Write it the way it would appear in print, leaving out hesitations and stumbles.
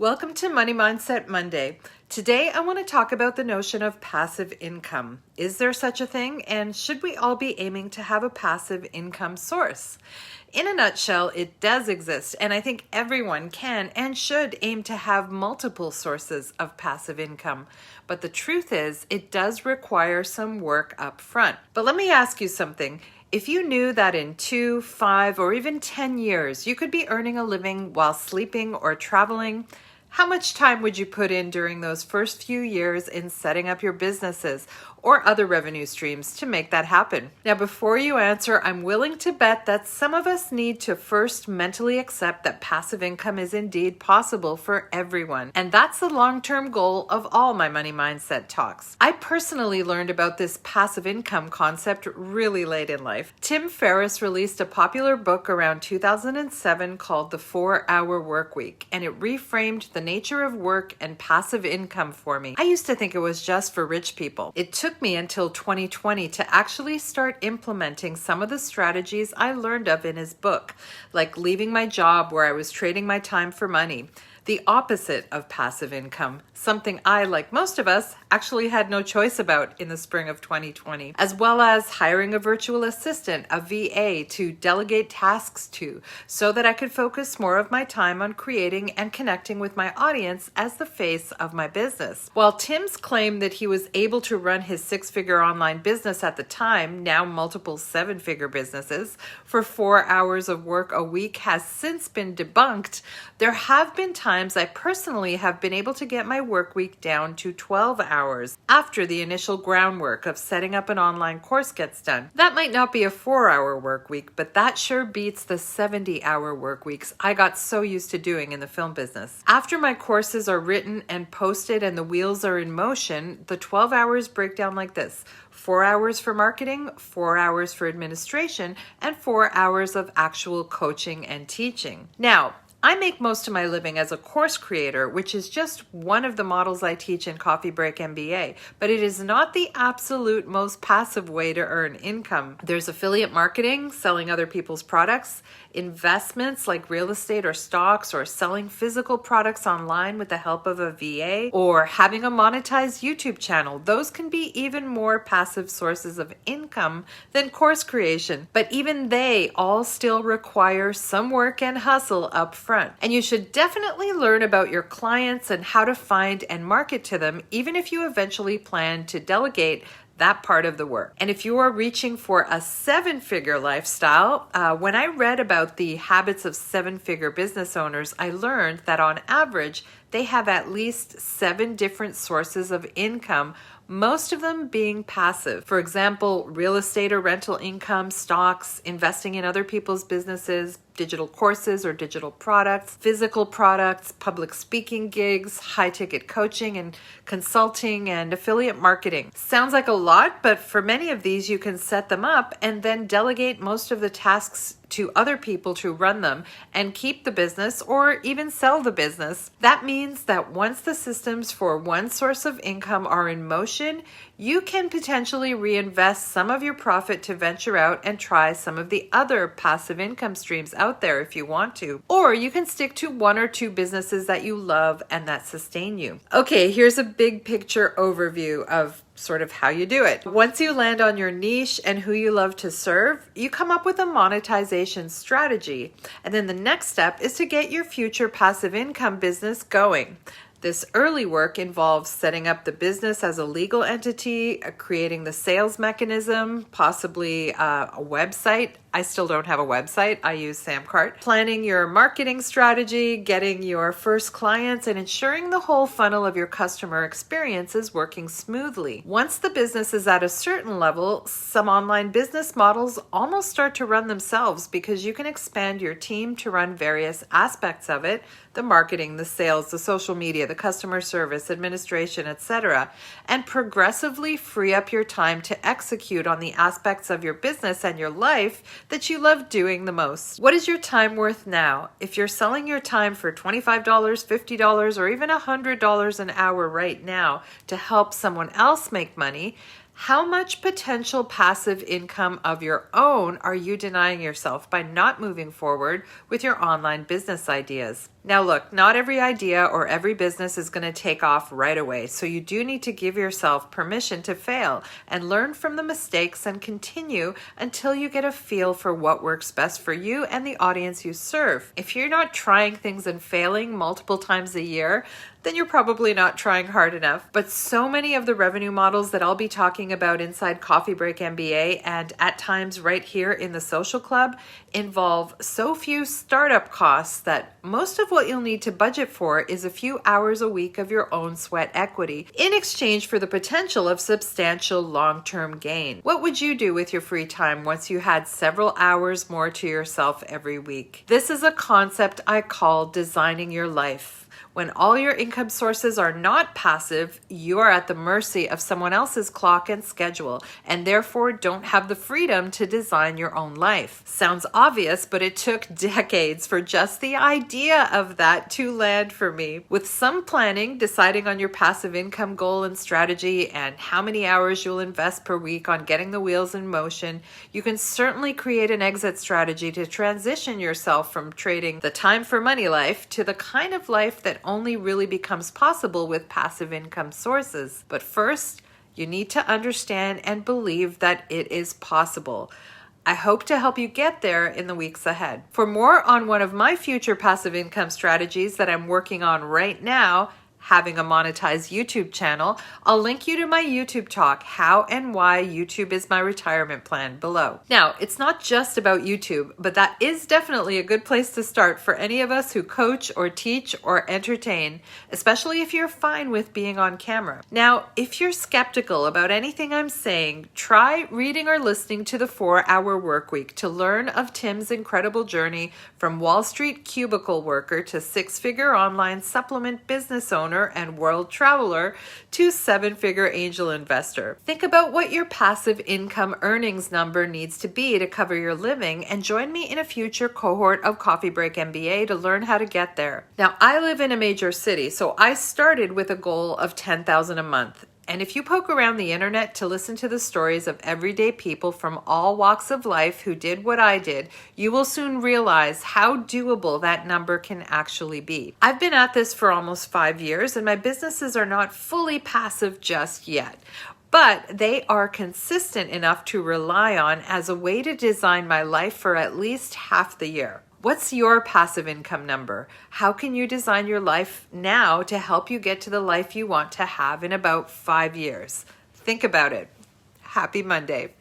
Welcome to Money Mindset Monday. Today, I want to talk about the notion of passive income. Is there such a thing? And should we all be aiming to have a passive income source? In a nutshell, it does exist, and I think everyone can and should aim to have multiple sources of passive income. But the truth is, it does require some work up front. But let me ask you something. If you knew that in 2, 5, or even 10 years, you could be earning a living while sleeping or traveling, how much time would you put in during those first few years in setting up your businesses or other revenue streams to make that happen? Now, before you answer, I'm willing to bet that some of us need to first mentally accept that passive income is indeed possible for everyone. And that's the long-term goal of all my money mindset talks. I personally learned about this passive income concept really late in life. Tim Ferriss released a popular book around 2007 called The 4-Hour Workweek, and it reframed the nature of work and passive income for me. I used to think it was just for rich people. It took me until 2020 to actually start implementing some of the strategies I learned of in his book, like leaving my job where I was trading my time for money, the opposite of passive income, something I, like most of us, actually had no choice about in the spring of 2020, as well as hiring a virtual assistant, a VA, to delegate tasks to, so that I could focus more of my time on creating and connecting with my audience as the face of my business. While Tim's claim that he was able to run his 6-figure online business at the time, now multiple 7-figure businesses, for 4 hours of work a week has since been debunked, there have been times I personally have been able to get my work week down to 12 hours after the initial groundwork of setting up an online course gets done. That might not be a 4-hour work week, but that sure beats the 70-hour work weeks I got so used to doing in the film business. After my courses are written and posted and the wheels are in motion, the 12 hours break down like this: 4 hours for marketing, 4 hours for administration, and 4 hours of actual coaching and teaching. Now, I make most of my living as a course creator, which is just one of the models I teach in Coffee Break MBA, but it is not the absolute most passive way to earn income. There's affiliate marketing, selling other people's products, investments like real estate or stocks, or selling physical products online with the help of a VA, or having a monetized YouTube channel. Those can be even more passive sources of income than course creation, but even they all still require some work and hustle up front. And you should definitely learn about your clients and how to find and market to them, even if you eventually plan to delegate that part of the work. And if you are reaching for a 7-figure lifestyle, when I read about the habits of 7-figure business owners, I learned that on average, they have at least 7 different sources of income, most of them being passive. For example, real estate or rental income, stocks, investing in other people's businesses, digital courses or digital products, physical products, public speaking gigs, high-ticket coaching and consulting, and affiliate marketing. Sounds like a lot, but for many of these, you can set them up and then delegate most of the tasks to other people to run them and keep the business or even sell the business. That means that once the systems for one source of income are in motion, you can potentially reinvest some of your profit to venture out and try some of the other passive income streams out there if you want to. Or you can stick to 1 or 2 businesses that you love and that sustain you. Okay, here's a big picture overview of sort of how you do it. Once you land on your niche and who you love to serve, you come up with a monetization strategy. And then the next step is to get your future passive income business going. This early work involves setting up the business as a legal entity, creating the sales mechanism, possibly a website. I still don't have a website. I use Samcart. Planning your marketing strategy, getting your first clients, and ensuring the whole funnel of your customer experience is working smoothly. Once the business is at a certain level, some online business models almost start to run themselves because you can expand your team to run various aspects of it: the marketing, the sales, the social media, the customer service, administration, etc., and progressively free up your time to execute on the aspects of your business and your life that you love doing the most. What is your time worth now? If you're selling your time for $25, $50, or even $100 an hour right now to help someone else make money, how much potential passive income of your own are you denying yourself by not moving forward with your online business ideas? Now look, not every idea or every business is going to take off right away, so you do need to give yourself permission to fail and learn from the mistakes and continue until you get a feel for what works best for you and the audience you serve. If you're not trying things and failing multiple times a year, then you're probably not trying hard enough. But so many of the revenue models that I'll be talking about inside Coffee Break MBA and at times right here in the Social Club involve so few startup costs that most of what you'll need to budget for is a few hours a week of your own sweat equity in exchange for the potential of substantial long-term gain. What would you do with your free time once you had several hours more to yourself every week? This is a concept I call designing your life. When all your income sources are not passive, you are at the mercy of someone else's clock and schedule, and therefore don't have the freedom to design your own life. Sounds obvious, but it took decades for just the idea of that to land for me. With some planning, deciding on your passive income goal and strategy, and how many hours you'll invest per week on getting the wheels in motion, you can certainly create an exit strategy to transition yourself from trading the time for money life to the kind of life that only really becomes possible with passive income sources. But first, you need to understand and believe that it is possible. I hope to help you get there in the weeks ahead. For more on one of my future passive income strategies that I'm working on right now, having a monetized YouTube channel, I'll link you to my YouTube talk, How and Why YouTube is My Retirement Plan, below. Now, it's not just about YouTube, but that is definitely a good place to start for any of us who coach or teach or entertain, especially if you're fine with being on camera. Now, if you're skeptical about anything I'm saying, try reading or listening to the 4-Hour Workweek to learn of Tim's incredible journey from Wall Street cubicle worker to 6-figure online supplement business owner and world traveler to 7-figure angel investor. Think about what your passive income earnings number needs to be to cover your living and join me in a future cohort of Coffee Break MBA to learn how to get there. Now, I live in a major city, so I started with a goal of $10,000 a month. And if you poke around the internet to listen to the stories of everyday people from all walks of life who did what I did, you will soon realize how doable that number can actually be. I've been at this for almost 5 years, and my businesses are not fully passive just yet, but they are consistent enough to rely on as a way to design my life for at least half the year. What's your passive income number? How can you design your life now to help you get to the life you want to have in about 5 years? Think about it. Happy Monday.